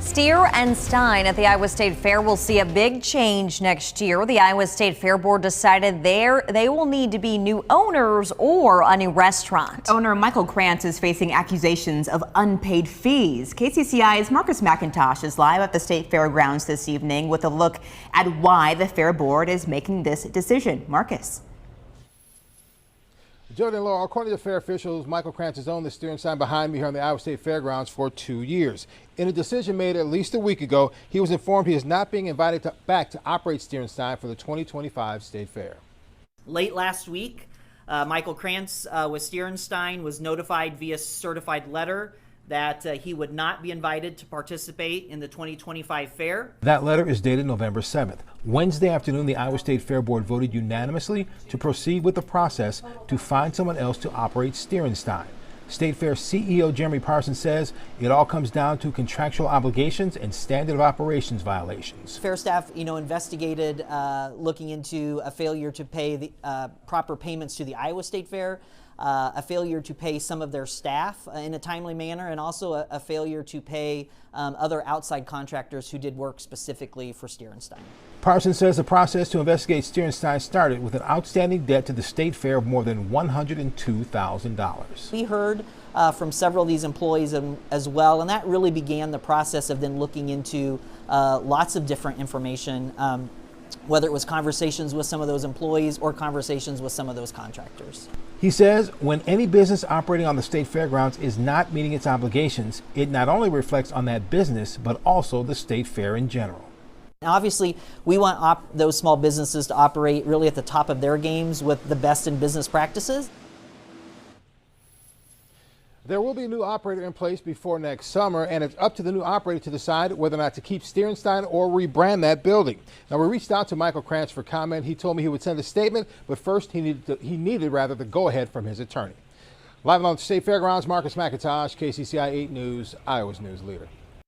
Steer and Stein at the Iowa State Fair will see a big change next year. The Iowa State Fair Board decided they will need to be new owners or a new restaurant. Owner Michael Krantz is facing accusations of unpaid fees. KCCI's Marcus McIntosh is live at the State Fairgrounds this evening with a look at why the Fair Board is making this decision. Marcus. Jody and Laura, according to fair officials, Michael Krantz has owned the Steer and Stein behind me here on the Iowa State Fairgrounds for 2 years. In a decision made at least a week ago, he was informed he is not being invited back to operate Steer and Stein for the 2025 State Fair. Late last week, Michael Krantz with Steer and Stein was notified via certified letter that he would not be invited to participate in the 2025 fair. That letter is dated November 7th. Wednesday afternoon, the Iowa State Fair Board voted unanimously to proceed with the process to find someone else to operate Steer and Stein. State Fair CEO Jeremy Parsons says it all comes down to contractual obligations and standard of operations violations. Fair staff, investigated looking into a failure to pay the proper payments to the Iowa State Fair, a failure to pay some of their staff in a timely manner, and also a failure to pay other outside contractors who did work specifically for Steer and Stein. Parsons says the process to investigate Steer and Stein started with an outstanding debt to the State Fair of more than $102,000. We heard from several of these employees as well, and that really began the process of then looking into lots of different information, whether it was conversations with some of those employees or conversations with some of those contractors. He says when any business operating on the State Fairgrounds is not meeting its obligations, it not only reflects on that business, but also the State Fair in general. Now, obviously, we want those small businesses to operate really at the top of their games with the best in business practices. There will be a new operator in place before next summer, and it's up to the new operator to decide whether or not to keep Steer and Stein or rebrand that building. Now, we reached out to Michael Krantz for comment. He told me he would send a statement, but first he needed the go-ahead from his attorney. Live on the State Fairgrounds, Marcus McIntosh, KCCI 8 News, Iowa's news leader.